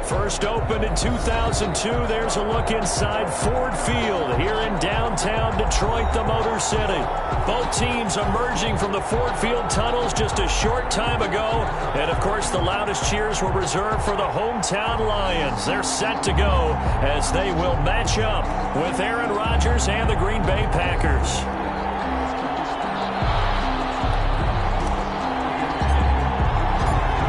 First opened in 2002. There's a look inside Ford Field here in downtown Detroit, the Motor City. Both teams emerging from the Ford Field tunnels just a short time ago. And, of course, the loudest cheers were reserved for the hometown Lions. They're set to go as they will match up with Aaron Rodgers and the Green Bay Packers.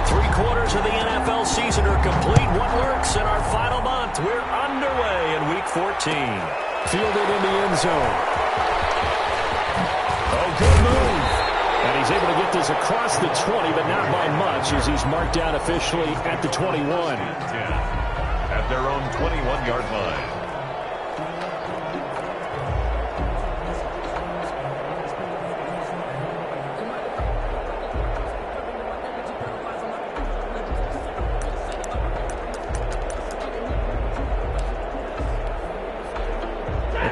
Three-quarters of the NFL season are complete. What works in our final month? We're underway in Week 14. Fielded in the end zone. Oh, good move. And he's able to get this across the 20, but not by much as he's marked down officially at the 21. At their own 21-yard line.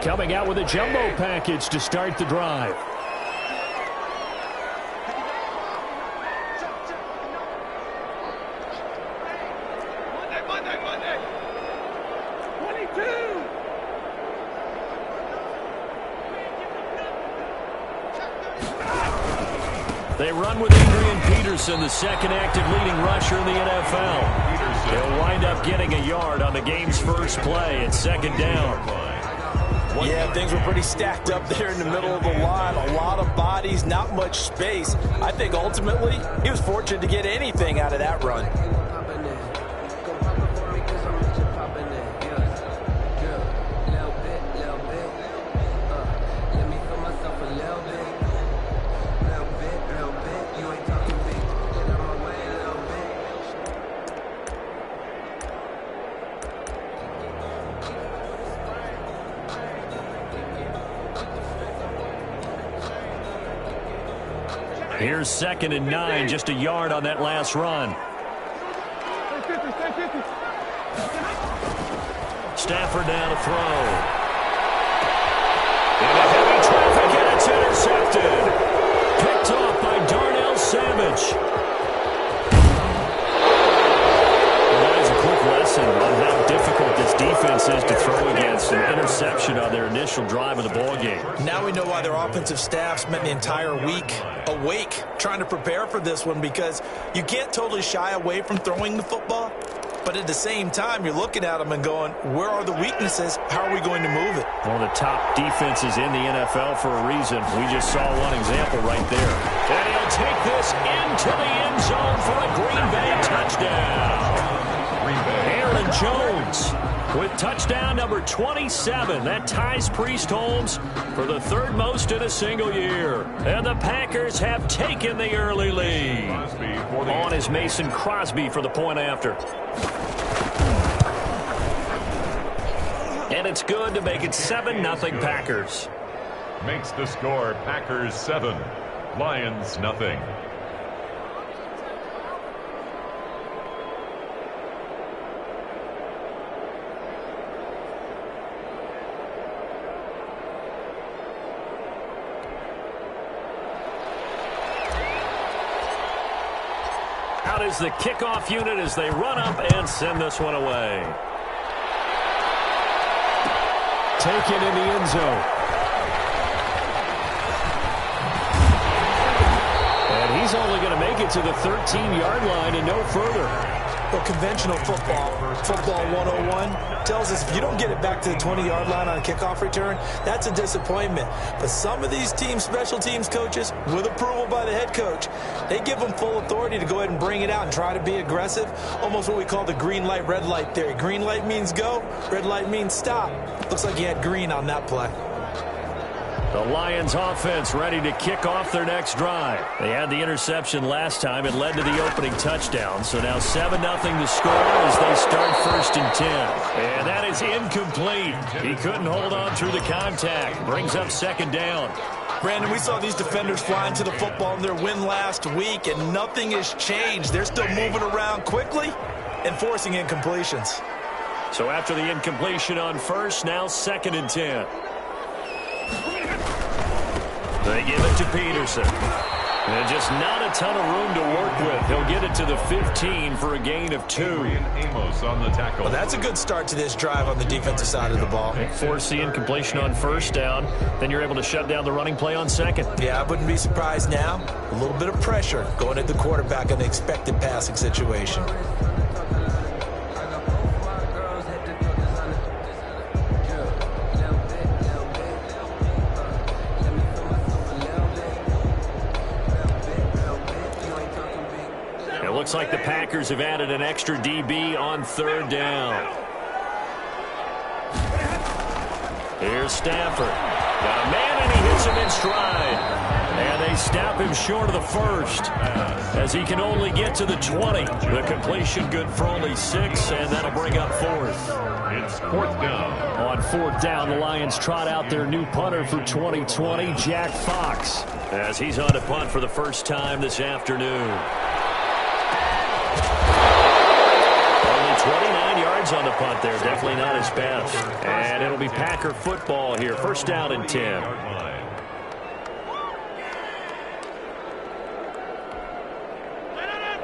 Coming out with a jumbo package to start the drive. Monday. 22. They run with Adrian Peterson, the second active leading rusher in the NFL. He'll wind up getting a yard on the game's first play at second down. Yeah, things were pretty stacked up there in the middle of the line. A lot of bodies, not much space. I think ultimately he was fortunate to get anything out of that run. Here's 2nd and 9, just a yard on that last run. Stafford down to throw. Into heavy traffic, and it's intercepted. Picked off by Darnell Savage. Well, that is a quick lesson on how difficult this defense is to throw against. An interception on their initial drive of the ballgame. Now we know why their offensive staff spent the entire week awake trying to prepare for this one, because you can't totally shy away from throwing the football, but at the same time you're looking at them and going, where are the weaknesses? How are we going to move it? One of the top defenses in the NFL for a reason. We just saw one example right there. And he'll take this into the end zone for a Green Bay touchdown. Aaron Jones with touchdown number 27. That ties Priest Holmes for the third most in a single year. And the Packers have taken the early lead. On is Mason Crosby for the point after. And it's good to make it 7-0 Packers. Makes the score Packers 7, Lions nothing. Out is the kickoff unit as they run up and send this one away. Taken in the end zone. And he's only going to make it to the 13-yard line and no further. Well, conventional football 101, tells us if you don't get it back to the 20-yard line on a kickoff return, that's a disappointment. But some of these teams, special teams coaches, with approval by the head coach, they give them full authority to go ahead and bring it out and try to be aggressive, almost what we call the green light, red light theory. Green light means go, red light means stop. Looks like he had green on that play. The Lions offense ready to kick off their next drive. They had the interception last time. It led to the opening touchdown. So now 7-0 the score as they start 1st and 10. And that is incomplete. He couldn't hold on through the contact. Brings up 2nd down. Brandon, we saw these defenders flying to the football in their win last week, and nothing has changed. They're still moving around quickly and forcing incompletions. So after the incompletion on 1st, now 2nd and 10. They give it to Peterson. And just not a ton of room to work with. He'll get it to the 15 for a gain of 2. Amos on the tackle. Well, that's a good start to this drive on the defensive side of the ball. Force the incompletion on first down. Then you're able to shut down the running play on second. Yeah, I wouldn't be surprised now. A little bit of pressure going at the quarterback in the expected passing situation. Looks like the Packers have added an extra DB on third down. Here's Stafford. Got a man, and he hits him in stride. And they snap him short of the first as he can only get to the 20. The completion good for only 6, and that'll bring up fourth. It's fourth down. On fourth down, the Lions trot out their new punter for 2020, Jack Fox, as he's on to punt for the first time this afternoon. 29 yards on the punt there. Definitely not his best. And it'll be Packer football here. First down and 10.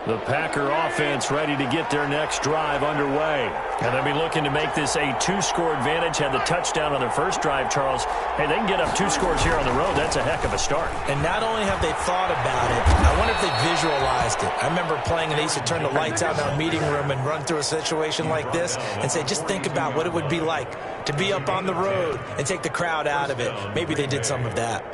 The Packer offense ready to get their next drive underway. And they'll be looking to make this a 2-score advantage. Had the touchdown on their first drive, Charles. Hey, they can get up 2 scores here on the road. That's a heck of a start. And not only have they thought about it, I wonder if they visualized it. I remember playing, and they used to turn the lights out in our meeting room and run through a situation like this and say, just think about what it would be like to be up on the road and take the crowd out of it. Maybe they did some of that.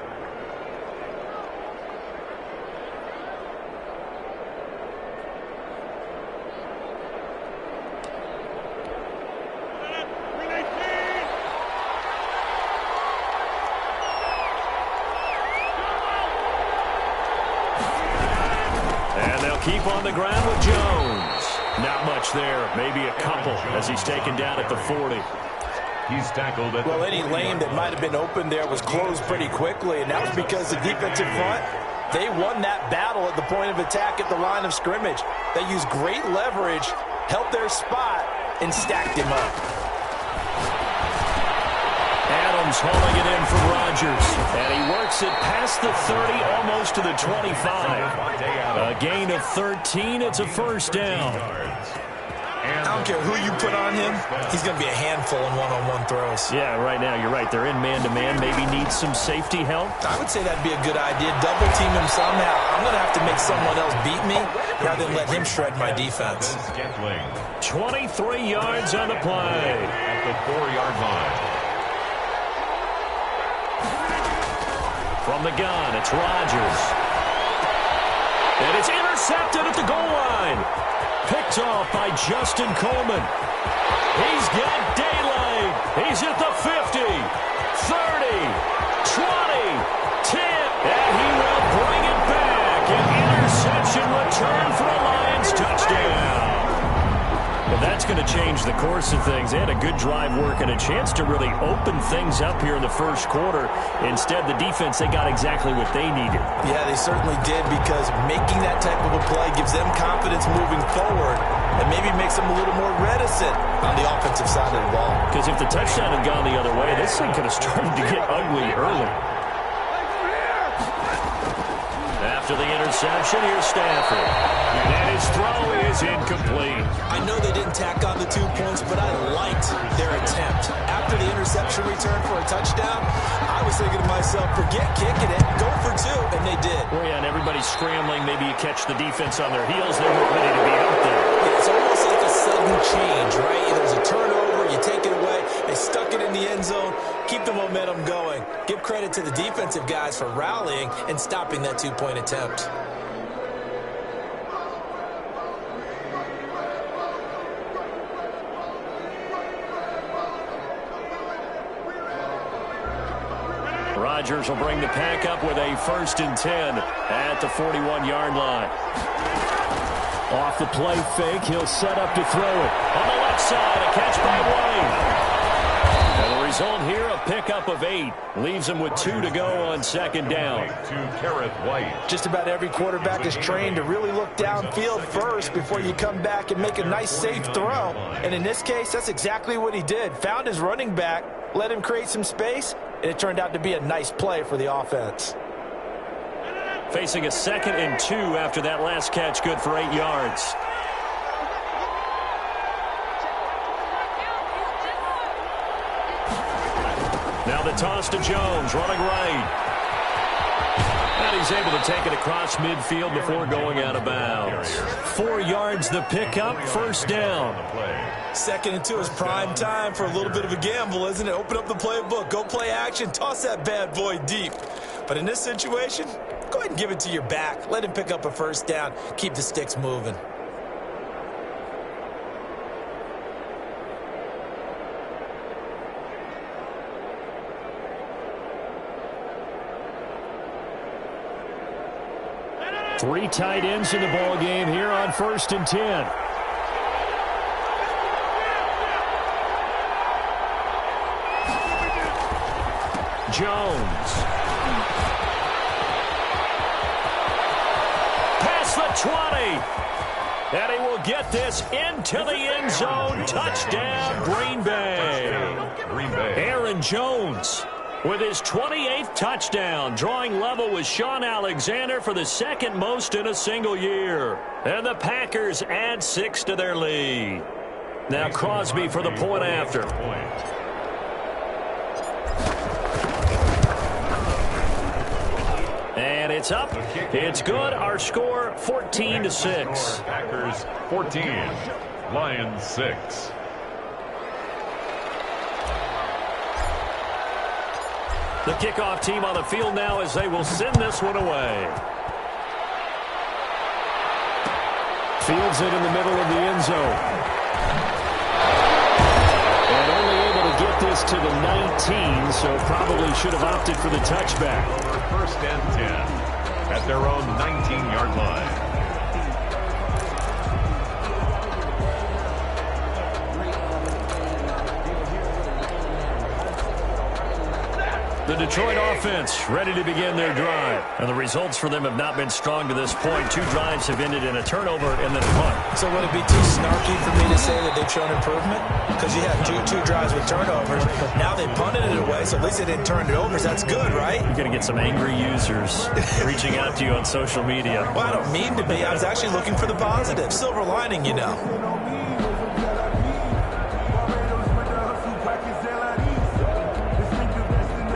Keep on the ground with Jones. Not much there. Maybe a couple as he's taken down at the 40. He's tackled at well, any lane that might have been open there was closed pretty quickly, and that was because the defensive front, they won that battle at the point of attack at the line of scrimmage. They used great leverage, held their spot, and stacked him up. Adams hauling it in from Rodgers, and he works it past the 30, almost to the 25. A gain of 13. It's a first down. I don't care who you put on him, he's going to be a handful in one-on-one throws. Yeah, right now, you're right. They're in man-to-man. Maybe needs some safety help. I would say that'd be a good idea. Double team him somehow. I'm going to have to make someone else beat me rather than let him shred my defense. 23 yards on the play. At the 4-yard line. From the gun, it's Rodgers. And it's intercepted at the goal line. Picked off by Justin Coleman. He's got daylight. He's at the 50, 30, 20, 10. And he will bring it back. An interception return for a Lions touchdown. Well, that's going to change the course of things. They had a good drive work and a chance to really open things up here in the first quarter. Instead, the defense, they got exactly what they needed. Yeah, they certainly did, because making that type of a play gives them confidence moving forward and maybe makes them a little more reticent on the offensive side of the ball. Because if the touchdown had gone the other way, this thing could have started to get ugly early. After the interception, here's Stafford. And his throw is incomplete. I know they didn't tack on the 2 points, but I liked their attempt. After the interception return for a touchdown, I was thinking to myself, forget kicking it, go for 2, and they did. Well, yeah, and everybody's scrambling. Maybe you catch the defense on their heels. They weren't ready to be out there. It's almost like a sudden change, right? There's a turnover, you take it away, they stuck it in the end zone, keep the momentum going. Give credit to the defensive guys for rallying and stopping that 2-point attempt. Rodgers will bring the pack up with a 1st and 10 at the 41-yard line. Off the play fake, he'll set up to throw it. On the left side, a catch by White. And the result here, a pickup of 8. Leaves him with 2 to go on 2nd down. To Garrett White. Just about every quarterback is trained to really look downfield first before you come back and make a nice, safe throw. And in this case, that's exactly what he did. Found his running back, let him create some space, and it turned out to be a nice play for the offense. Facing a 2nd and 2 after that last catch, good for 8 yards. Now the toss to Jones, running right. And he's able to take it across midfield before going out of bounds. 4 yards the pickup, 1st down. 2nd and 2 is prime time for a little bit of a gamble, isn't it? Open up the playbook, go play action, toss that bad boy deep. But in this situation, go ahead and give it to your back. Let him pick up a 1st down, keep the sticks moving. Three tight ends in the ball game here on 1st and 10. Jones. Past the 20. And he will get this into the end zone. Touchdown, Green Bay. Aaron Jones with his 28th touchdown, drawing level with Sean Alexander for the 2nd most in a single year. And the Packers add 6 to their lead. Now Crosby for the point after. And it's up. It's good. Our score 14-6. Packers 14, Lions 6. The kickoff team on the field now as they will send this one away. Fields it in the middle of the end zone. And only able to get this to the 19, so probably should have opted for the touchback. 1st and 10 at their own 19-yard line. The Detroit offense ready to begin their drive. And the results for them have not been strong to this point. 2 drives have ended in a turnover and then a punt. So would it be too snarky for me to say that they've shown improvement? Because you had two drives with turnovers. Now they punted it away, so at least they didn't turn it over. So that's good, right? You're going to get some angry users reaching out to you on social media. Well, I don't mean to be. I was actually looking for the positive. Silver lining, you know.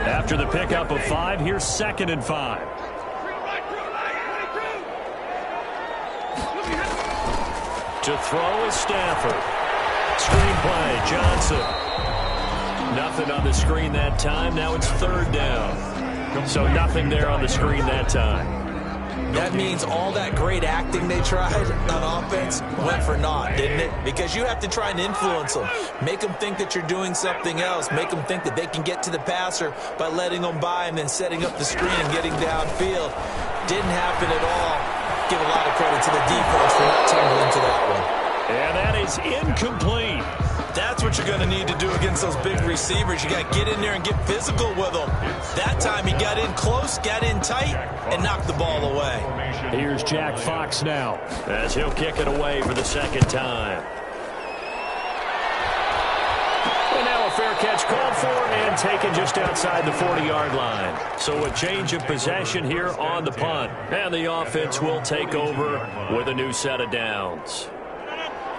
After the pickup of 5, here's 2nd and 5. To throw is Stafford. Screen play, Johnson. Nothing on the screen that time. Now it's 3rd down. So nothing there on the screen that time. That means all that great acting they tried on offense went for naught, didn't it? Because you have to try and influence them. Make them think that you're doing something else. Make them think that they can get to the passer by letting them by and then setting up the screen and getting downfield. Didn't happen at all. Give a lot of credit to the defense for not tumbling to that one. And that is incomplete. That's what you're going to need to do against those big receivers. You got to get in there and get physical with them. That time he got in close, got in tight, and knocked the ball away. Here's Jack Fox now as he'll kick it away for the 2nd time. And now a fair catch called for and taken just outside the 40-yard line. So a change of possession here on the punt. And the offense will take over with a new set of downs.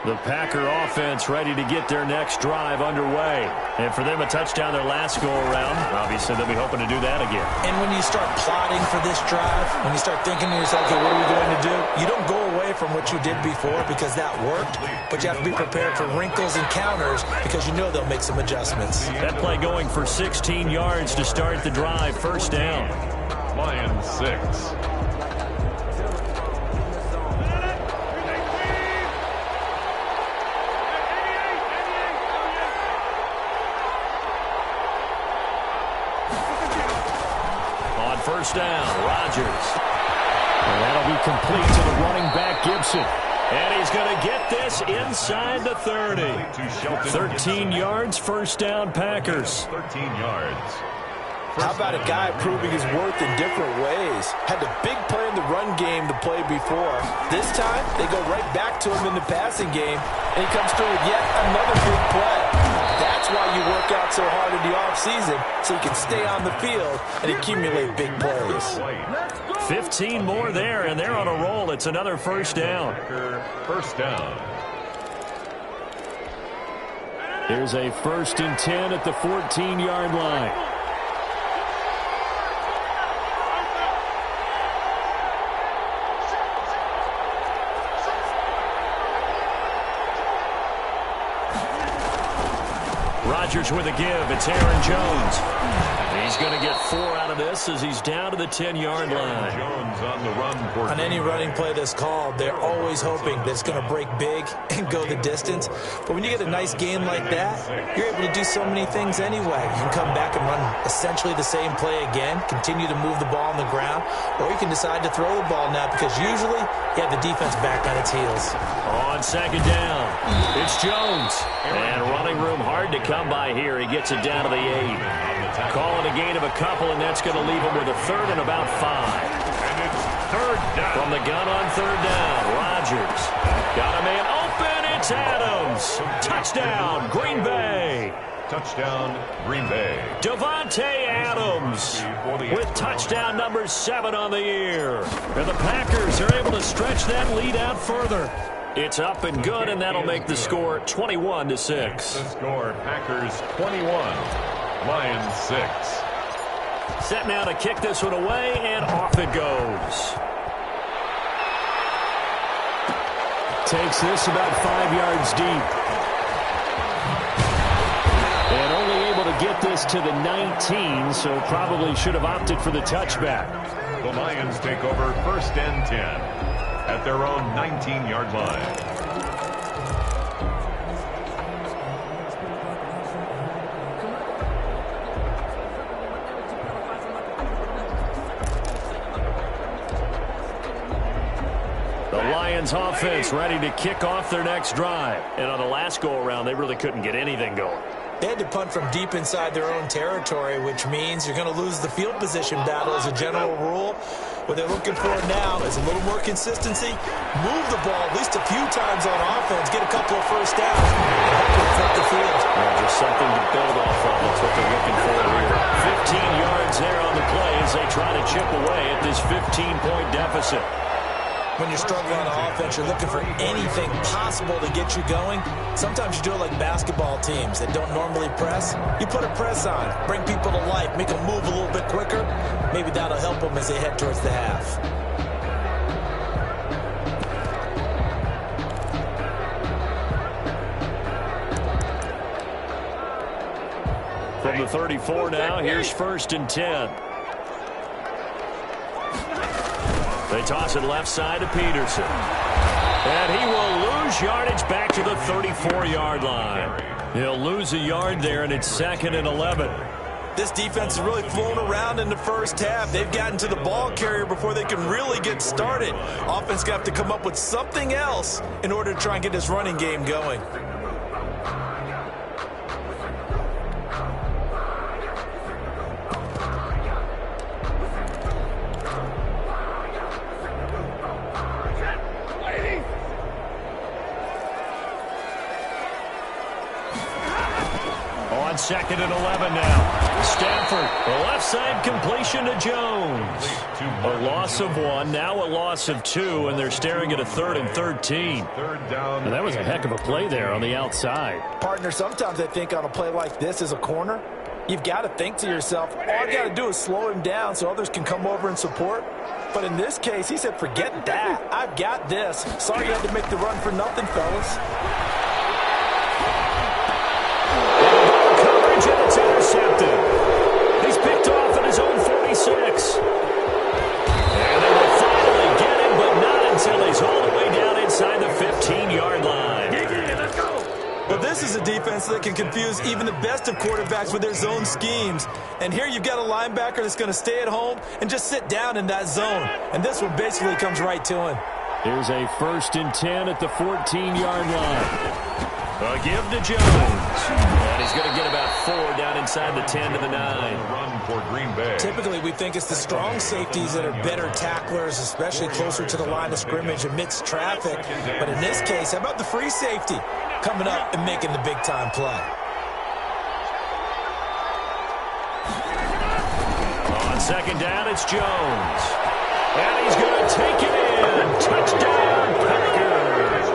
The Packer offense ready to get their next drive underway. And for them, a touchdown their last go-around. Obviously, they'll be hoping to do that again. And when you start plotting for this drive, when you start thinking to yourself, okay, what are we going to do? You don't go away from what you did before because that worked, but you have to be prepared for wrinkles and counters because you know they'll make some adjustments. That play going for 16 yards to start the drive. 1st down. Lions 6. First down, Rodgers. And that'll be complete to the running back, Gibson. And he's going to get this inside the 30. 13 yards, 1st down, Packers. 13 yards. How about a guy proving his worth in different ways? Had the big play in the run game to play before. This time, they go right back to him in the passing game, and he comes through with yet another big play. That's why you work out so hard in the offseason so he can stay on the field and accumulate big plays. 15 more there, and they're on a roll. It's another first down. First down. Here's a 1st and 10 at the 14-yard line. Rodgers with a give. It's Aaron Jones. He's going to get 4 out of this as he's down to the 10-yard line. Jones on the run for on any running play that's called, they're always hoping that it's going to break big and go the distance. But when you get a nice game like that, you're able to do so many things anyway. You can come back and run essentially the same play again, continue to move the ball on the ground, or you can decide to throw the ball now because usually you have the defense back on its heels. On 2nd down, it's Jones. And running room hard to come by here. He gets it down to the 8. Calling a gain of a couple, and that's going to leave him with a 3rd and about 5. And it's 3rd down. From the gun on 3rd down, Rodgers got a man open. It's Adams. Touchdown, Green Bay. Touchdown, Green Bay. Devontae Adams with touchdown number 7 on the year. And the Packers are able to stretch that lead out further. It's up and good, and that'll make the score 21-6. The score, Packers 21, Lions 6. Set now to kick this one away, and off it goes. Takes this about 5 yards deep. And only able to get this to the 19, so probably should have opted for the touchback. The Lions take over 1st and 10 at their own 19-yard line. Lions offense ready to kick off their next drive. And on the last go-around, they really couldn't get anything going. They had to punt from deep inside their own territory, which means you're going to lose the field position battle as a general rule. What they're looking for now is a little more consistency, move the ball at least a few times on offense, get a couple of first downs, and hopefully flip the field. Just something to build off of. That's what they're looking for here. 15 yards there on the play as they try to chip away at this 15-point deficit. When you're struggling on offense, you're looking for anything possible to get you going. Sometimes you do it like basketball teams that don't normally press. You put a press on, bring people to life, make them move a little bit quicker. Maybe that'll help them as they head towards the half. From the 34 now, here's 1st and 10. They toss it left side to Peterson. And he will lose yardage back to the 34-yard line. He'll lose a yard there, and it's 2nd and 11. This defense has really flown around in the first half. They've gotten to the ball carrier before they can really get started. Offense got to come up with something else in order to try and get this running game going. On 2nd and 11 now. Stafford, the left side completion to Jones. A loss of 1, now a loss of 2, and they're staring at a 3rd and 13. Third down. And that was a heck of a play there on the outside. Partner, sometimes I think on a play like this as a corner, you've got to think to yourself, all I got to do is slow him down so others can come over and support. But in this case, he said, forget that. I've got this. Sorry you had to make the run for nothing, fellas. And it's intercepted. He's picked off at his own 46. And they will finally get him, but not until he's all the way down inside the 15-yard line. Let's go. But this is a defense that can confuse even the best of quarterbacks with their zone schemes. And here you've got a linebacker that's going to stay at home and just sit down in that zone. And this one basically comes right to him. Here's a 1st and 10 at the 14-yard line. A give to Jones. And he's going to get about 4 down inside the 10 to the 9. Run for Green Bay. Typically, we think it's the strong safeties that are better tacklers, especially closer to the line of scrimmage amidst traffic. But in this case, how about the free safety coming up and making the big-time play? On second down, it's Jones. And he's going to take it in. Touchdown, Packers.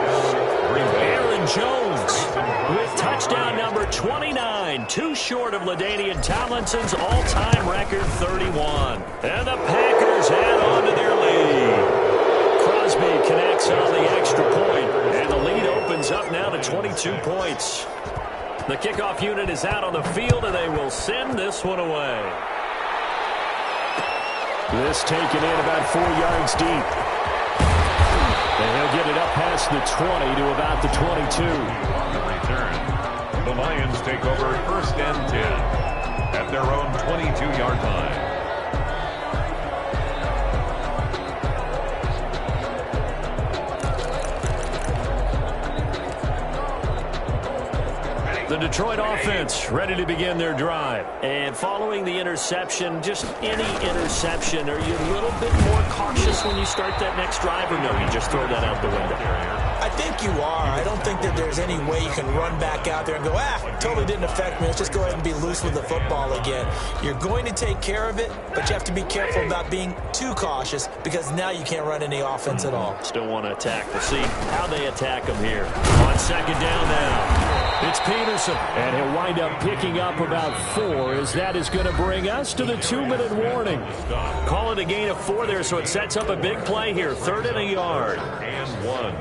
Aaron Jones with touchdown number 29. Too short of LaDainian Tomlinson's all-time record, 31. And the Packers add on to their lead. Crosby connects on the extra point, and the lead opens up now to 22 points. The kickoff unit is out on the field, and they will send this one away. This taken in about 4 yards deep. And he'll get it up past the 20 to about the 22. On the return, the Lions take over first and 10 at their own 22-yard line. The Detroit offense ready to begin their drive. And following the interception, just any interception, are you a little bit more cautious when you start that next drive, or no, you just throw that out the window? I think you are. I don't think that there's any way you can run back out there and go, totally didn't affect me. Let's just go ahead and be loose with the football again. You're going to take care of it, but you have to be careful about being too cautious because now you can't run any offense at all. Still want to attack. We'll see how they attack them here. On second down now. It's Peterson, and he'll wind up picking up about 4 as that is going to bring us to the 2-minute warning. Call it a gain of 4 there, so it sets up a big play here. 3rd and a yard. And 1.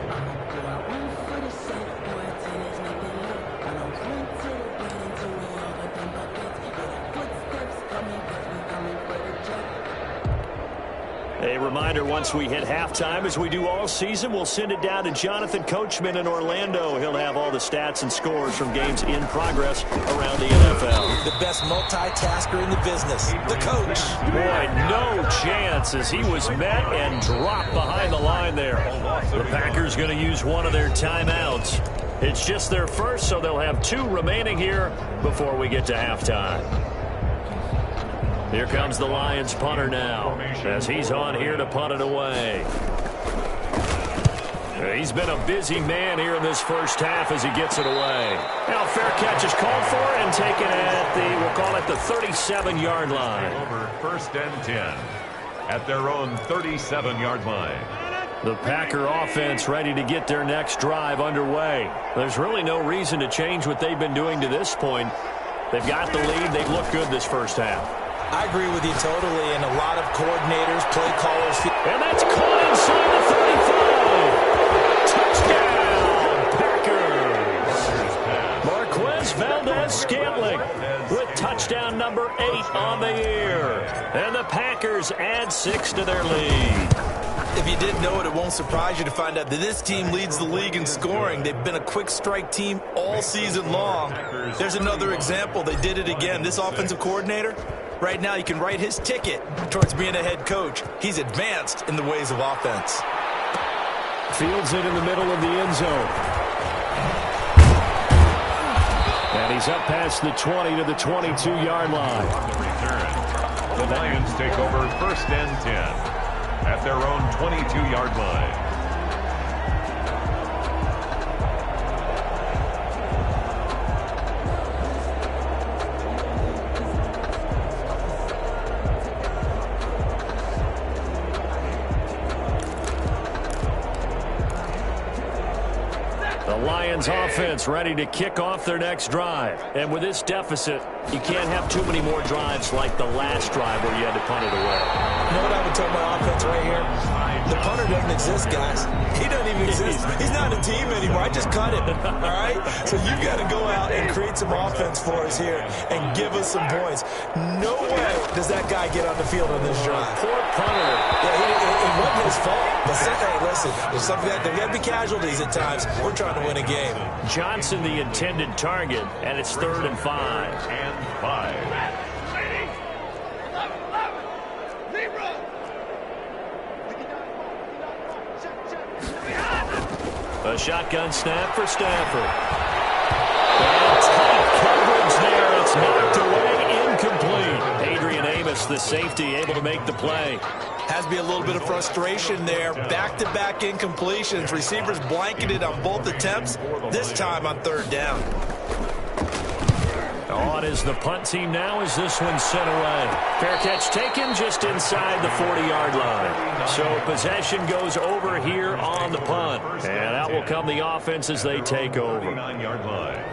A reminder, once we hit halftime, as we do all season, we'll send it down to Jonathan Coachman in Orlando. He'll have all the stats and scores from games in progress around the NFL. The best multitasker in the business, the coach. Boy, no chance as he was met and dropped behind the line there. The Packers going to use one of their timeouts. It's just their first, so they'll have 2 remaining here before we get to halftime. Here comes the Lions punter now as he's on here to punt it away. He's been a busy man here in this first half as he gets it away. Now fair catch is called for and taken at the, we'll call it the 37-yard line. Over first and 10 at their own 37-yard line. The Packer offense ready to get their next drive underway. There's really no reason to change what they've been doing to this point. They've got the lead. They've looked good this first half. I agree with you totally, and a lot of coordinators, play callers. And that's caught inside the 35. Touchdown, Packers. Marquez Valdez-Scantling with touchdown number 8 on the year. And the Packers add 6 to their lead. If you didn't know it, it won't surprise you to find out that this team leads the league in scoring. They've been a quick strike team all season long. There's another example. They did it again. This offensive coordinator, right now, you can write his ticket towards being a head coach. He's advanced in the ways of offense. Fields it in the middle of the end zone. And he's up past the 20 to the 22-yard line. On the return, the Lions take over first and 10 at their own 22-yard line. Lions offense ready to kick off their next drive. And with this deficit, you can't have too many more drives like the last drive where you had to punt it away. You know what I would tell my offense right here? The punter doesn't exist, guys. He doesn't even exist. He's not a team anymore. I just cut him, all right? So you got to go out and create some offense for us here and give us some points. No way does that guy get on the field on this drive. Poor punter. Yeah, it wasn't his fault. But hey, listen, there's something that there got to be casualties at times. We're trying to win a game. Johnson, the intended target, and it's 3rd and 5. And 5. A shotgun snap for Stafford. And tight coverage there. It's knocked away, incomplete. Adrian Amos, the safety, able to make the play. Has to be a little bit of frustration there. Back-to-back incompletions. Receivers blanketed on both attempts, this time on 3rd down. On is the punt team now as this one's sent away. Fair catch taken just inside the 40-yard line. So possession goes over here on the punt. And out will come the offense as they take over. 39-yard line.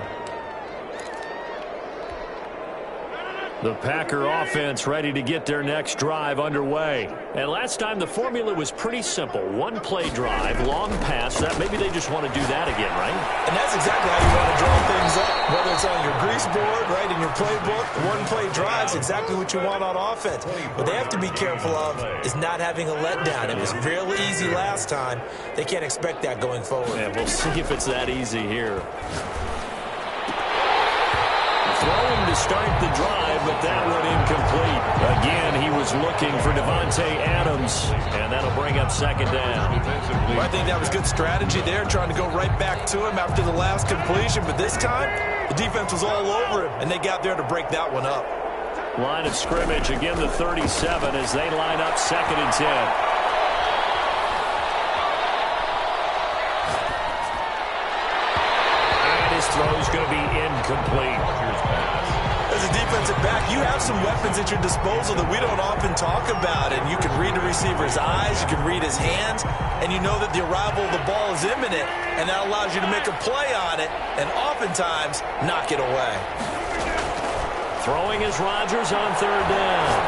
The Packer offense ready to get their next drive underway. And last time the formula was pretty simple. One-play drive, long pass. That maybe they just want to do that again, right? And that's exactly how you want to draw things up. Whether it's on your grease board, right, in your playbook, one-play drives, exactly what you want on offense. What they have to be careful of is not having a letdown. It was really easy last time. They can't expect that going forward. Yeah, we'll see if it's that easy here. Throwing to start the drive, but that one incomplete. Again, he was looking for Devontae Adams, and that'll bring up second down. Well, I think that was good strategy there, trying to go right back to him after the last completion. But this time, the defense was all over him, and they got there to break that one up. Line of scrimmage, again the 37 as they line up second and 10. Throw's going to be incomplete. As a defensive back, you have some weapons at your disposal that we don't often talk about. And you can read the receiver's eyes, you can read his hands, and you know that the arrival of the ball is imminent, and that allows you to make a play on it and oftentimes knock it away. Throwing is Rodgers on third down.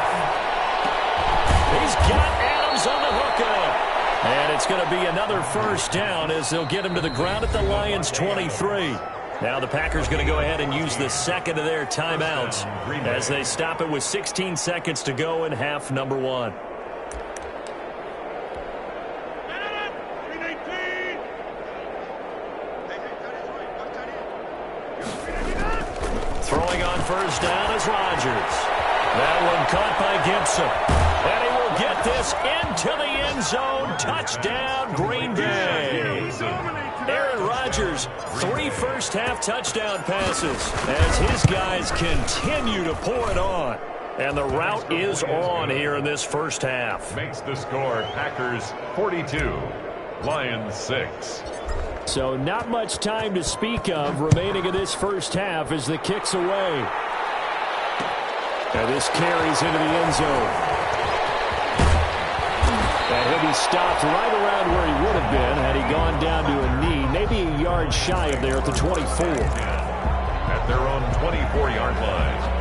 He's got Adams on the hookup. And it's going to be another first down as they'll get him to the ground at the Lions' 23. Now the Packers going to go ahead and use the second of their timeouts as they stop it with 16 seconds to go in half number one. Throwing on first down is Rodgers. That one caught by Gibson. And he will get this into the end zone. Touchdown, Green Bay. Aaron Rodgers, 3 first-half touchdown passes as his guys continue to pour it on. And the route is on here in this first half. Makes the score Packers 42, Lions 6. So not much time to speak of remaining in this first half as the kick's away. And this carries into the end zone. And he'll be stopped right around where he would have been had he gone down to a knee, maybe a yard shy of there at the 24. At their own 24-yard line.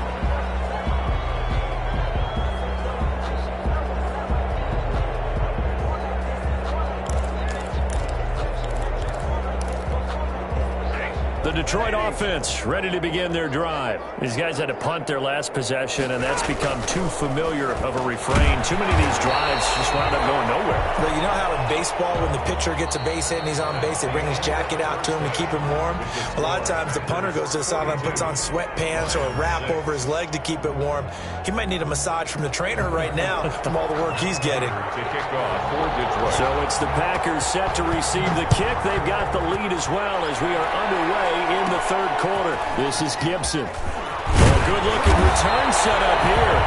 The Detroit offense ready to begin their drive. These guys had to punt their last possession, and that's become too familiar of a refrain. Too many of these drives just wound up going nowhere. But you know how in baseball, when the pitcher gets a base hit and he's on base, they bring his jacket out to him to keep him warm? A lot of times the punter goes to the sideline and puts on sweatpants or a wrap over his leg to keep it warm. He might need a massage from the trainer right now from all the work he's getting. To kick off for Detroit. So it's the Packers set to receive the kick. They've got the lead as well as we are underway in the third quarter. This is Gibson. A good-looking return set up here.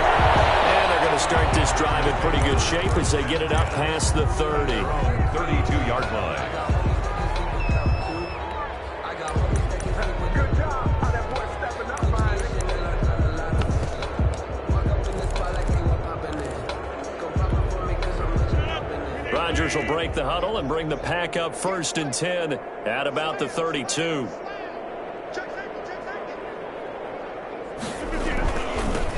And they're going to start this drive in pretty good shape as they get it up past the 30. 32-yard line. Rodgers will break the huddle and bring the Pack up 1st and 10 at about the 32.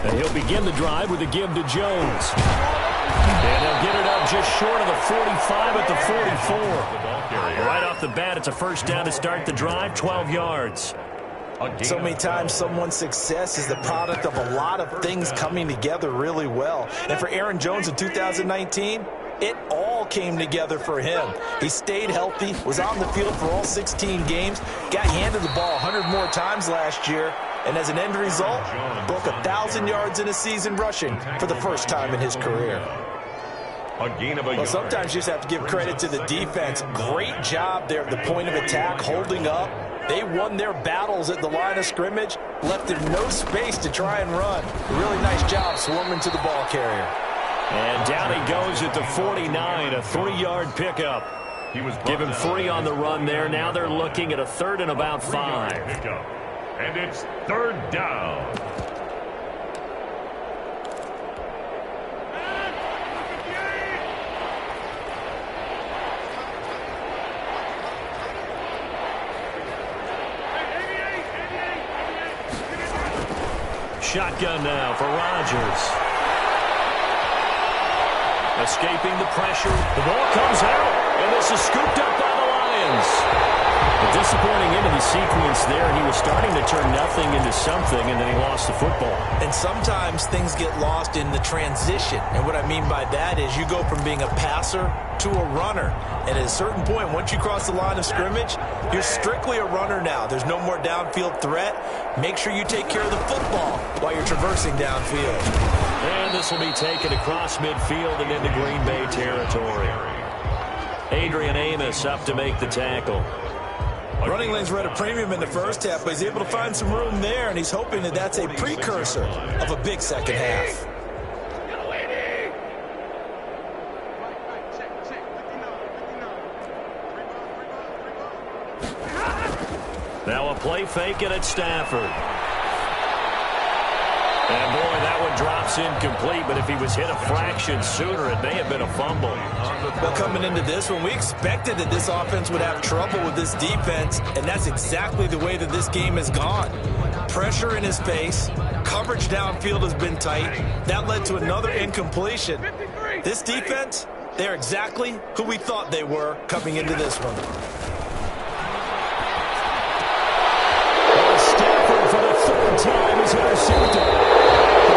And he'll begin the drive with a give to Jones. And he'll get it up just short of the 45 at the 44. Right off the bat, it's a first down to start the drive, 12 yards. So many times someone's success is the product of a lot of things coming together really well. And for Aaron Jones in 2019, it all came together for him. He stayed healthy, was on the field for all 16 games, got handed the ball 100 more times last year, and as an end result, broke 1,000 yards in a season rushing for the first time in his career. A gain of a Well, sometimes you just have to give credit to the defense. Great job there at the point of attack, holding up. They won their battles at the line of scrimmage, left him no space to try and run. A really nice job swarming to the ball carrier. And down he goes at the 49, a 3-yard pickup. Give him 3 on the run there. Now they're looking at a 3rd and about 5. And it's third down. Shotgun now for Rodgers. Escaping the pressure. The ball comes out, and this is scooped up by the Lions. A disappointing end of the sequence there. He was starting to turn nothing into something, and then he lost the football. And sometimes things get lost in the transition. And what I mean by that is you go from being a passer to a runner. And at a certain point, once you cross the line of scrimmage, you're strictly a runner now. There's no more downfield threat. Make sure you take care of the football while you're traversing downfield. And this will be taken across midfield and into Green Bay territory. Adrian Amos up to make the tackle. Running lanes were at a premium in the first half, but he's able to find some room there, and he's hoping that that's a precursor of a big second half. Now a play fake it at Stafford. And boy, that one drops incomplete, but if he was hit a fraction sooner, it may have been a fumble. Well, coming into this one, we expected that this offense would have trouble with this defense, and that's exactly the way that this game has gone. Pressure in his face, coverage downfield has been tight. That led to another incompletion. This defense, they're exactly who we thought they were coming into this one. Stafford for the third time is intercepted.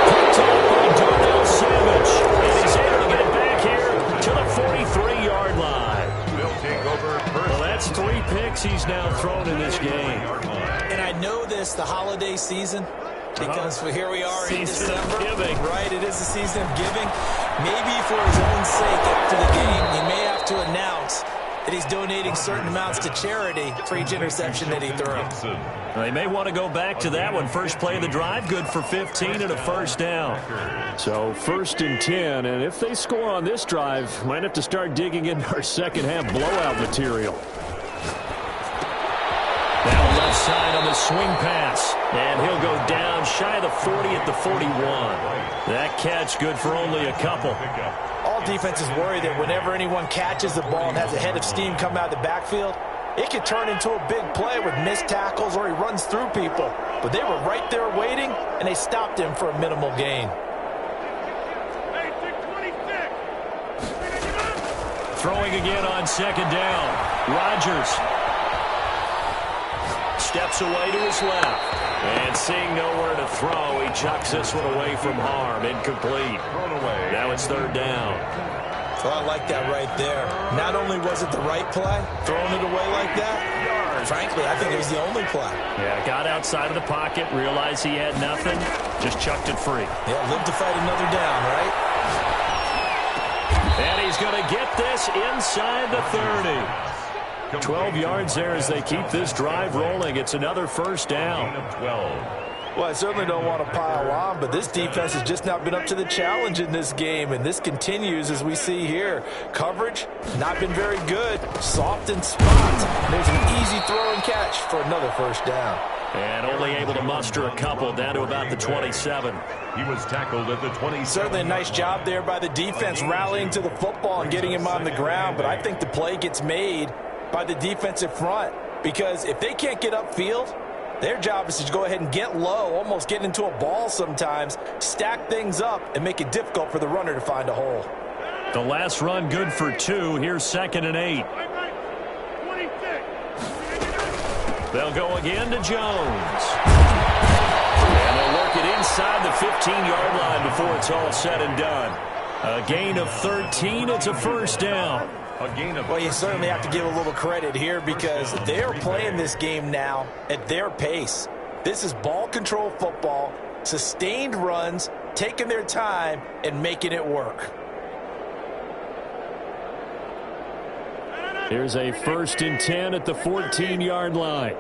Picked off by Darnell Savage. And he's able to get it back here to the 43-yard line. They'll take over first. Well, that's 3 picks he's now thrown in this game. And I know this, the holiday season, because here we are in Season of December. giving. Right, it is the season of giving. Maybe for his own sake after the game, he may have to announce that he's donating certain amounts to charity for each interception that he threw. They may want to go back to that one. First play of the drive, good for 15 and a first down. So 1st and 10, and if they score on this drive, might have to start digging into our second half blowout material. Now left side on the swing pass, and he'll go down shy of the 40 at the 41. That catch good for only a couple. All defenses worry that whenever anyone catches the ball and has a head of steam come out of the backfield, it could turn into a big play with missed tackles or he runs through people. But they were right there waiting, and they stopped him for a minimal gain. Throwing again on second down. Rodgers steps away to his left. And seeing nowhere to throw, he chucks this one away from harm. Incomplete. Now it's 3rd down. So I like that right there. Not only was it the right play, throwing it away like that, frankly, I think it was the only play. Yeah, got outside of the pocket, realized he had nothing, just chucked it free. Yeah, live to fight another down, right? And he's going to get this inside the 30. 12 yards there as they keep this drive rolling. It's another first down. 12. Well, I certainly don't want to pile on, but this defense has just not been up to the challenge in this game, and this continues as we see here. Coverage, not been very good. Soft in spots. There's an easy throw and catch for another first down. And only able to muster a couple down to about the 27. He was tackled at the 27. Certainly a nice job there by the defense rallying to the football and getting him on the ground, but I think the play gets made by the defensive front, because if they can't get upfield, their job is to go ahead and get low, almost get into a ball sometimes, stack things up, and make it difficult for the runner to find a hole. The last run good for 2. Here's 2nd and 8. They'll go again to Jones. And they'll work it inside the 15-yard line before it's all said and done. A gain of 13. It's a first down. Well, you certainly have to give a little credit here because they're playing this game now at their pace. This is ball control football, sustained runs, taking their time, and making it work. Here's a 1st and 10 at the 14-yard line.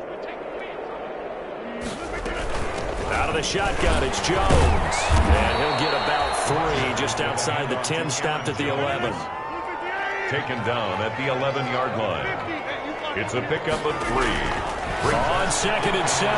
Out of the shotgun, it's Jones. And he'll get about 3 just outside the 10, stopped at the 11. Taken down at the 11-yard line. It's a pickup of 3. On 2nd and 7,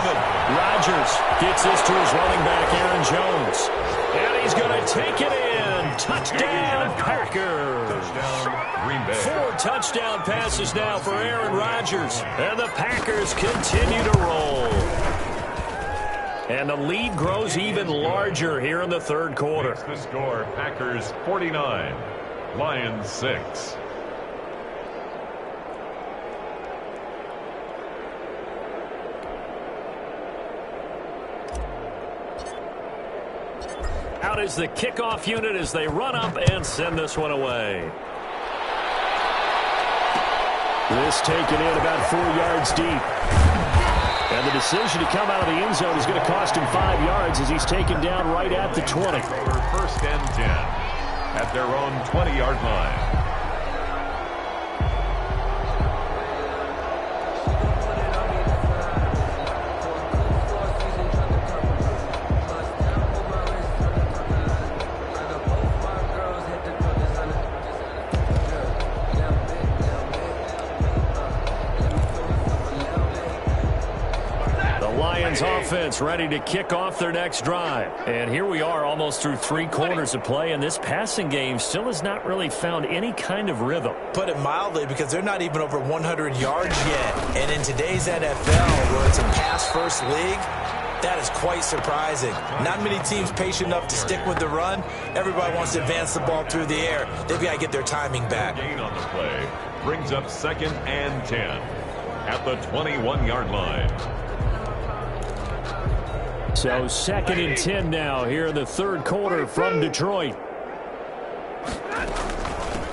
Rodgers gets this to his running back, Aaron Jones. And he's going to take it in. Touchdown, Packers. Touchdown, Green Bay. 4 touchdown passes now for Aaron Rodgers. And the Packers continue to roll. And the lead grows even larger here in the third quarter. The score, Packers 49, Lions 6. Out is the kickoff unit as they run up and send this one away. This taken in about 4 yards deep. And the decision to come out of the end zone is going to cost him 5 yards as he's taken down right at the 20. First and 10 at their own 20-yard line. Offense ready to kick off their next drive. And here we are almost through 3 quarters of play, and this passing game still has not really found any kind of rhythm. Put it mildly, because they're not even over 100 yards yet. And in today's NFL, where it's a pass-first league, that is quite surprising. Not many teams patient enough to stick with the run. Everybody wants to advance the ball through the air. They've got to get their timing back. Gain on the play brings up 2nd and 10 at the 21-yard line. So 2nd and 10 now here in the third quarter from Detroit.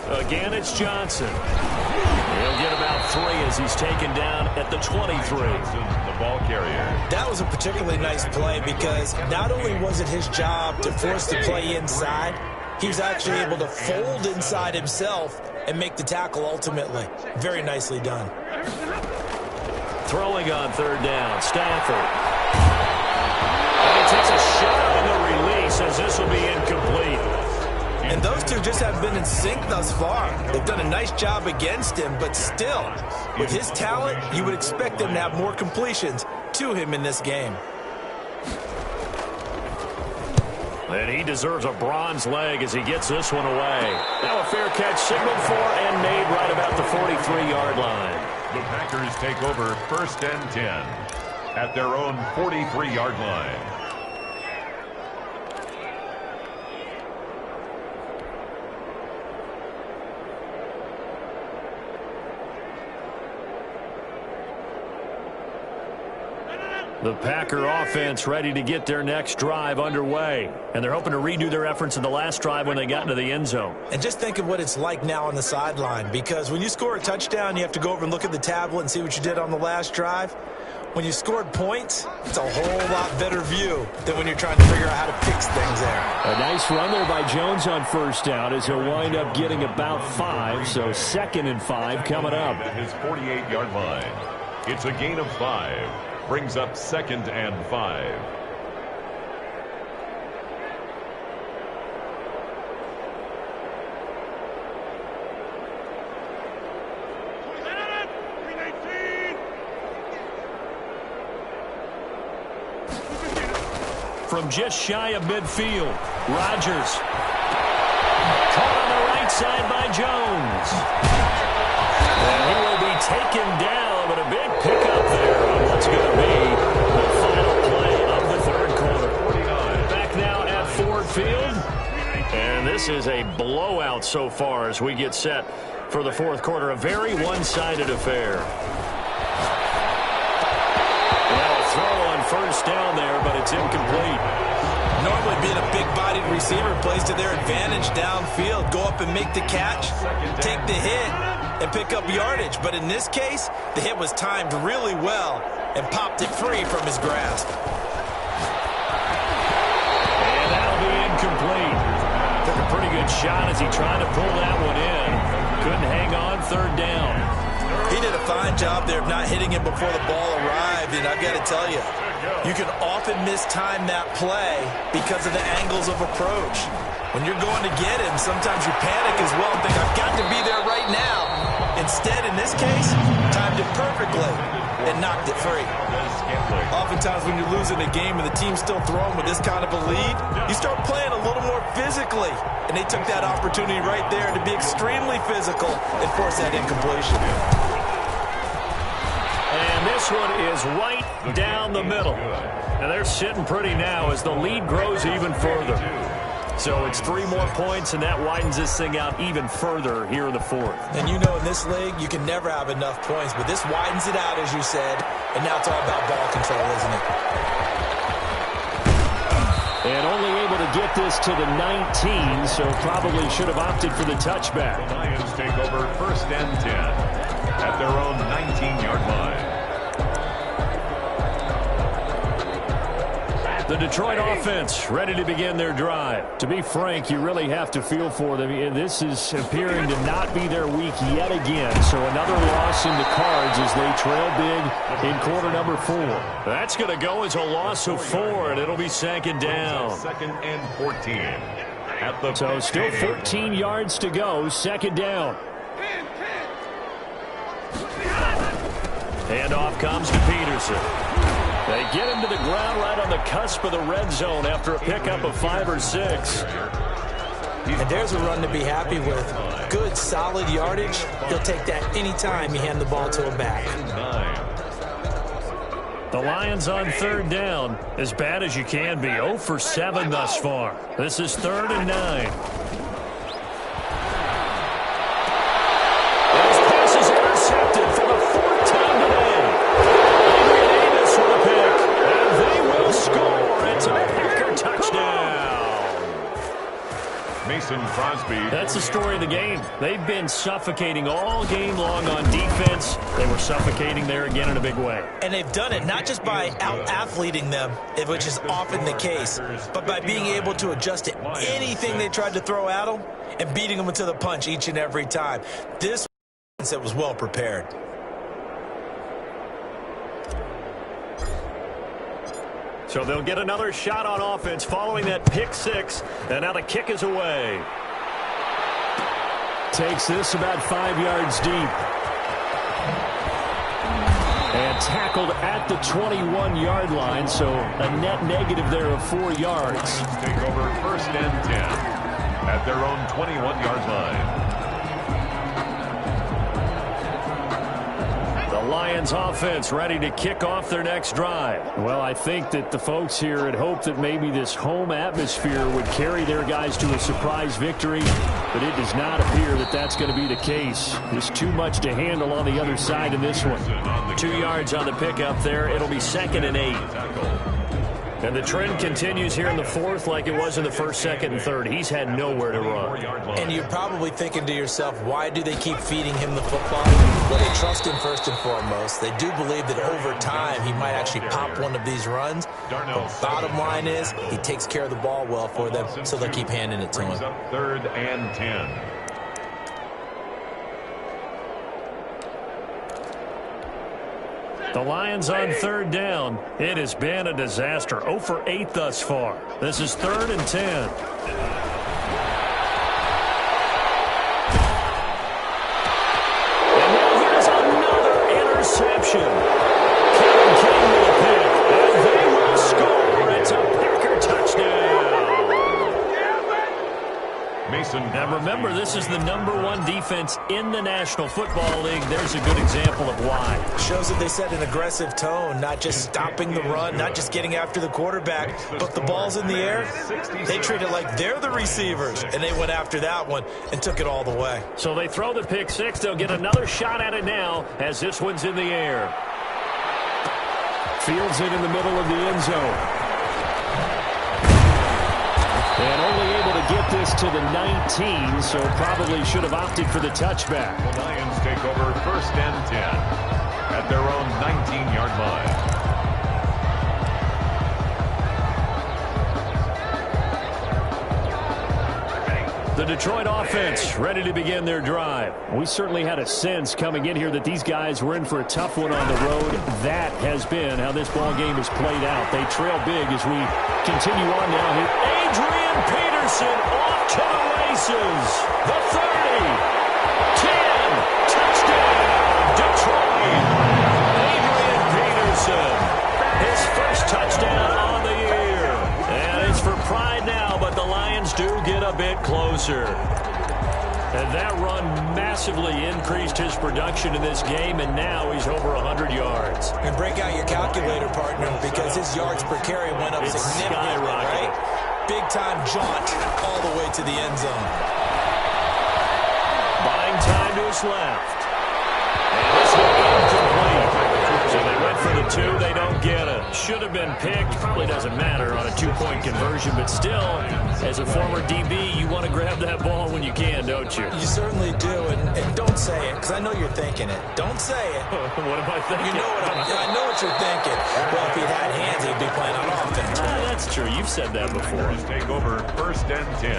Again, it's Johnson. He'll get about 3 as he's taken down at the 23. The ball carrier. That was a particularly nice play because not only was it his job to force the play inside, he was actually able to fold inside himself and make the tackle ultimately. Very nicely done. Throwing on 3rd down, Stafford. Takes a shot on the release as this will be incomplete. And those two just haven't been in sync thus far. They've done a nice job against him, but still, with his talent, you would expect them to have more completions to him in this game. And he deserves a bronze leg as he gets this one away. Now a fair catch signaled for and made right about the 43-yard line. The Packers take over 1st and 10 at their own 43-yard line. The Packer offense ready to get their next drive underway. And they're hoping to redo their efforts in the last drive when they got into the end zone. And just think of what it's like now on the sideline, because when you score a touchdown, you have to go over and look at the tablet and see what you did on the last drive. When you scored points, it's a whole lot better view than when you're trying to figure out how to fix things there. A nice run there by Jones on 1st down as he'll wind up getting about 5. So 2nd and 5 coming up. At his 48-yard line. It's a gain of 5. Brings up 2nd and 5. From just shy of midfield, Rodgers. Caught on the right side by Jones. And he will be taken down, but a big pickup there on what's going to be the final play of the third quarter. Back now at Ford Field. And this is a blowout so far as we get set for the fourth quarter. A very one-sided affair. Throw on 1st down there, but it's incomplete. Normally being a big-bodied receiver plays to their advantage downfield. Go up and make the catch, take the hit, and pick up yardage. But in this case, the hit was timed really well and popped it free from his grasp. And that'll be incomplete. Took a pretty good shot as he tried to pull that one in. Couldn't hang on 3rd down. He did a fine job there of not hitting him before the ball arrived, and I've got to tell you, you can often mistime that play because of the angles of approach. When you're going to get him, sometimes you panic as well and think, I've got to be there right now. Instead, in this case, timed it perfectly. and knocked it free. Oftentimes when you're losing a game and the team's still throwing with this kind of a lead, you start playing a little more physically. And they took that opportunity right there to be extremely physical and force that incompletion. And this one is right down the middle. And they're sitting pretty now as the lead grows even further. So it's 3 more points, and that widens this thing out even further here in the fourth. And you know in this league, you can never have enough points, but this widens it out, as you said, and now it's all about ball control, isn't it? And only able to get this to the 19, so probably should have opted for the touchback. The Lions take over 1st and 10 at their own 19-yard line. The Detroit offense ready to begin their drive. To be frank, you really have to feel for them. This is appearing to not be their week yet again. So another loss in the cards as they trail big in quarter number 4. That's going to go as a loss of 4, and it'll be 2nd down. 2nd and 14. So still 14 yards to go, 2nd down. Handoff comes to Peterson. They get him to the ground right on the cusp of the red zone after a pickup of 5 or 6. And there's a run to be happy with. Good, solid yardage. He'll take that anytime you hand the ball to him back. The Lions on 3rd down, as bad as you can be. 0 for 7 thus far. This is 3rd and 9. Crosby. That's the story of the game. They've been suffocating all game long on defense. They were suffocating there again in a big way. And they've done it not just by out-athleting them, which is often the case, but by being able to adjust to anything they tried to throw at them and beating them to the punch each and every time. This was well prepared. So they'll get another shot on offense following that pick 6, and now the kick is away. Takes this about 5 yards deep. And tackled at the 21-yard line, so a net negative there of 4 yards. Take over 1st and 10 at their own 21-yard line. The Lions offense ready to kick off their next drive. Well, I think that the folks here had hoped that maybe this home atmosphere would carry their guys to a surprise victory, but it does not appear that that's going to be the case. There's too much to handle on the other side in this one. 2 yards on the pickup there. It'll be 2nd and 8. And the trend continues here in the 4th like it was in the 1st, 2nd, and 3rd. He's had nowhere to run. And you're probably thinking to yourself, why do they keep feeding him the football? Well, they trust him first and foremost. They do believe that over time he might actually pop one of these runs. The bottom line is he takes care of the ball well for them, so they'll keep handing it to him. 3rd and 10. The Lions on 3rd down. It has been a disaster. 0 for 8 thus far. This is 3rd and 10. And now here's another interception. Kevin King with a pick, and they will score. It's a Packer touchdown. Now remember, this is the #1 defense in the National Football League. There's a good example of why. Shows that they set an aggressive tone, not just stopping the run, not just getting after the quarterback, but the ball's in the air. They treat it like they're the receivers, and they went after that one and took it all the way. So they throw the pick 6. They'll get another shot at it now as this one's in the air. Fields it in the middle of the end zone. And only able to get this to the 19, so probably should have opted for the touchback. The Lions take over 1st and 10 at their own 19-yard line. The Detroit offense ready to begin their drive. We certainly had a sense coming in here that these guys were in for a tough one on the road. That has been how this ball game has played out. They trail big as we continue on now here. Adrian Peterson off to the races. The 30, 10, touchdown, Detroit. Adrian first touchdown on the year. And it's for pride now, but the Lions do get a bit closer. And that run massively increased his production in this game, and now he's over 100 yards. And break out your calculator, partner, because his yards per carry went up significantly, right? Big-time jaunt all the way to the end zone. Buying time to his left. And this will be incomplete. So they went for the 2. They don't get it. Should have been picked. Probably doesn't matter on a 2-point conversion. But still, as a former DB, you want to grab that ball when you can, don't you? You certainly do. And don't say it, because I know you're thinking it. Don't say it. What am I thinking? You know I know what you're thinking. Well, if he had hands, he'd be playing on offense. That's true. You've said that before. Take over 1st and 10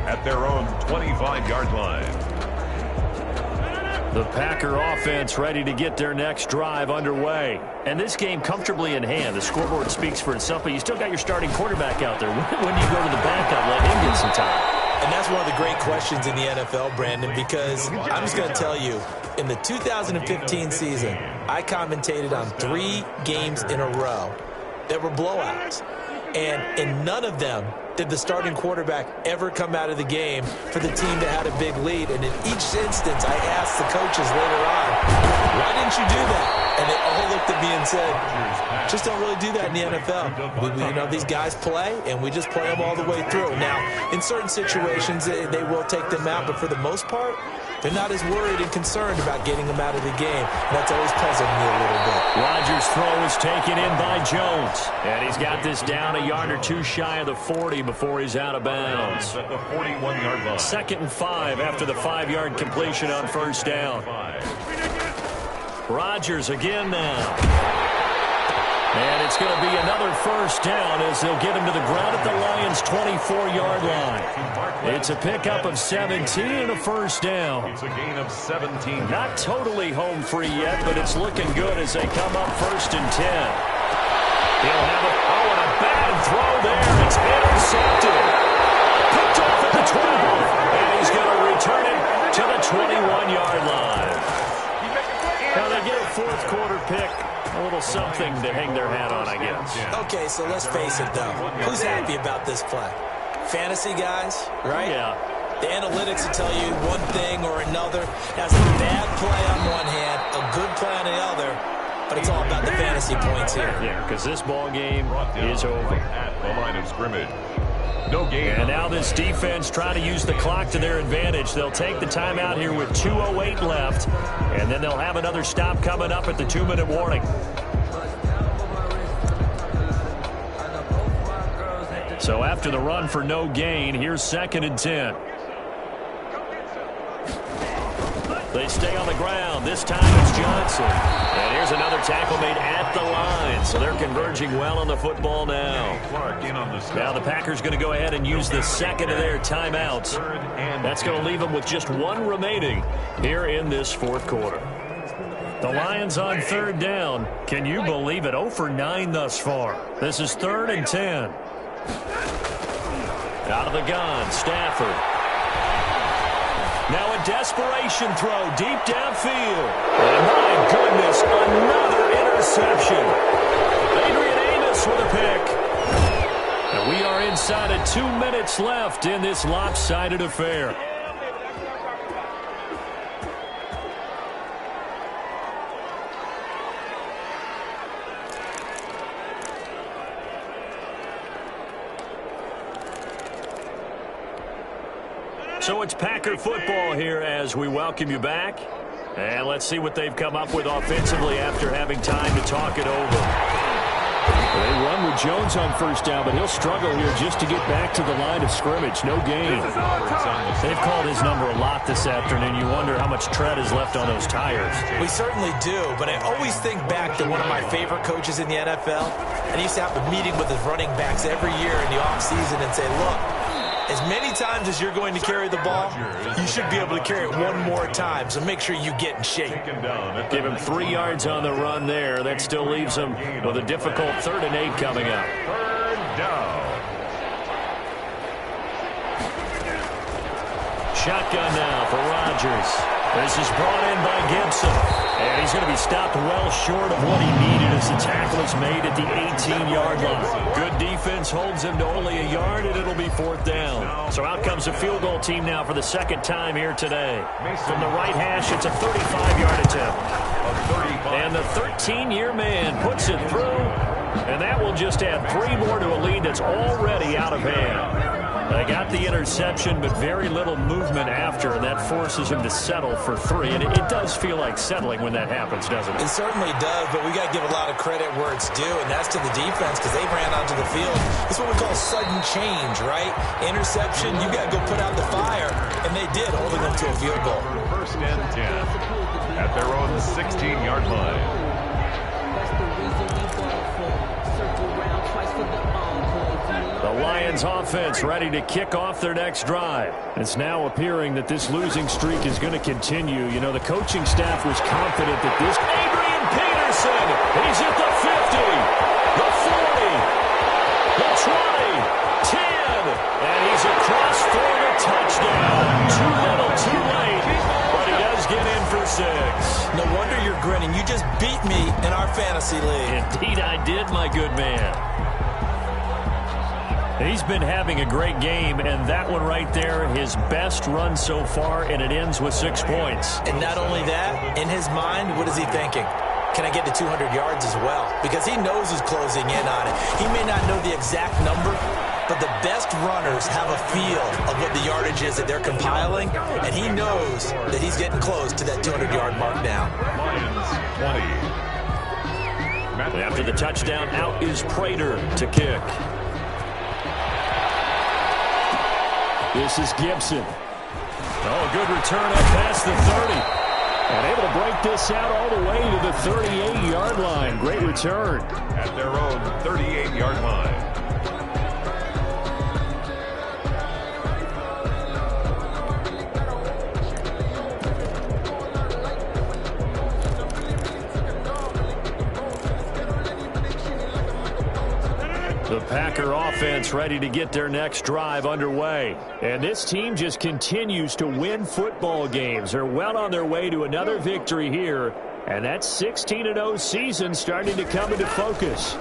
at their own 25-yard line. The Packer offense ready to get their next drive underway. And this game comfortably in hand. The scoreboard speaks for itself, but you still got your starting quarterback out there. When do you go to the backup, let him get some time? And that's one of the great questions in the NFL, Brandon, because I'm just going to tell you, in the 2015 season, I commentated on 3 games in a row that were blowouts. And in none of them did the starting quarterback ever come out of the game for the team that had a big lead. And in each instance, I asked the coaches later on, why didn't you do that? And they all looked at me and said, just don't really do that in the NFL. You know, these guys play, and we just play them all the way through. Now, in certain situations, they will take them out, but for the most part, they're not as worried and concerned about getting them out of the game. And that's always puzzled me a little bit. Rodgers' throw is taken in by Jones. And he's got this down a yard or 2 shy of the 40 before he's out of bounds. At the 41-yard line. 2nd and 5 after the 5-yard completion on 1st down. Rodgers again now. And it's going to be another 1st down as they'll get him to the ground at the Lions' 24-yard line. It's a pickup of 17 and a 1st down. It's a gain of 17. Not totally home free yet, but it's looking good as they come up 1st and 10. He'll have it. Oh, and a bad throw there. It's intercepted. Picked off at the 12. And he's going to return it to the 21-yard line. Now they get a 4th quarter pick. A little something to hang their hat on, I guess. Okay, so let's face it, though. Who's happy about this play? Fantasy guys, right? Yeah. The analytics will tell you one thing or another. That's a bad play on one hand, a good play on the other, but it's all about the fantasy points here. Yeah, because this ball game is over. At the line of scrimmage. No gain. And now this defense trying to use the clock to their advantage. They'll take the timeout here with 2:08 left, and then they'll have another stop coming up at the 2-minute warning. So after the run for no gain, here's 2nd and 10. They stay on the ground. This time it's Johnson. And here's another tackle made at the line. So they're converging well on the football now. Now the Packers going to go ahead and use the 2nd of their timeouts. That's going to leave them with just 1 remaining here in this 4th quarter. The Lions on 3rd down. Can you believe it? 0 for 9 thus far. This is 3rd and 10. Out of the gun, Stafford. Now a desperation throw deep downfield. And my goodness, another interception. Adrian Amos with a pick. And we are inside of 2 minutes left in this lopsided affair. So it's Packer football here as we welcome you back. And let's see what they've come up with offensively after having time to talk it over. They run with Jones on 1st down, but he'll struggle here just to get back to the line of scrimmage. No gain. They've called his number a lot this afternoon. You wonder how much tread is left on those tires. We certainly do, but I always think back to one of my favorite coaches in the NFL. And he used to have a meeting with his running backs every year in the offseason and say, look, as many times as you're going to carry the ball, you should be able to carry it 1 more time, so make sure you get in shape. Give him 3 yards on the run there. That still leaves him with a difficult 3rd and 8 coming up. 3rd down. Shotgun now for Rodgers. This is brought in by Gibson. And he's going to be stopped well short of what he needed as the tackle is made at the 18-yard line. Good defense holds him to only a yard, and it'll be 4th down. So out comes a field goal team now for the 2nd time here today. From the right hash, it's a 35-yard attempt. And the 13-year man puts it through, and that will just add 3 more to a lead that's already out of hand. They got the interception, but very little movement after, and that forces him to settle for 3. And it does feel like settling when that happens, doesn't it? It certainly does, but we got to give a lot of credit where it's due, and that's to the defense because they ran onto the field. It's what we call sudden change, right? Interception, you got to go put out the fire, and they did, holding them to a field goal. 1st and 10 at their own 16-yard line. The Lions offense ready to kick off their next drive. It's now appearing that this losing streak is going to continue. You know, the coaching staff was confident that this... Adrian Peterson, he's at the 50, the 40, the 20, 10, and he's across for the touchdown. Too little, too late, but he does get in for 6. No wonder you're grinning. You just beat me in our fantasy league. Indeed I did, my good man. He's been having a great game, and that one right there, his best run so far, and it ends with 6 points. And not only that, in his mind, what is he thinking? Can I get to 200 yards as well? Because he knows he's closing in on it. He may not know the exact number, but the best runners have a feel of what the yardage is that they're compiling, and he knows that he's getting close to that 200-yard mark now. Lions 20. After the touchdown, out is Prater to kick. This is Gibson. Oh, good return up past the 30. And able to break this out all the way to the 38-yard line. Great return. At their own 38-yard line. The Packer offense ready to get their next drive underway. And this team just continues to win football games. They're well on their way to another victory here. And that 16-0 season starting to come into focus.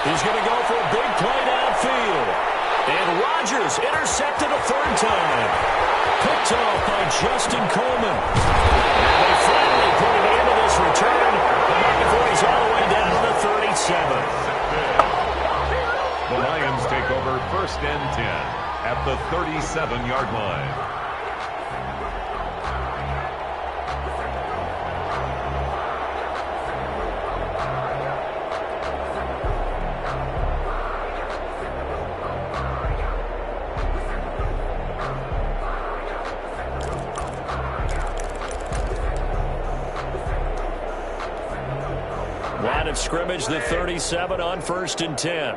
He's going to go for a big play downfield. And Rodgers intercepted a 3rd time. Picked off by Justin Coleman. And they finally put an end to this return before he's all the way down to the 37. The Lions take over 1st and 10 at the 37-yard line. Line of scrimmage, the 37 on 1st and 10.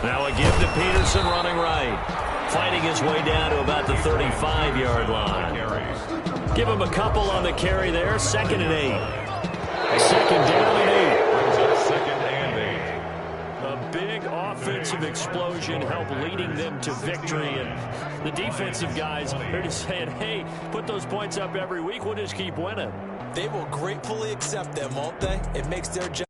Now a give to Peterson running right. Fighting his way down to about the 35-yard line. Give him a couple on the carry there. 2nd and 8. 2nd down and 8. Brings up 2nd and 8. A big offensive explosion helped leading them to victory. And the defensive guys are just saying, hey, put those points up every week. We'll just keep winning. They will gratefully accept them, won't they? It makes their job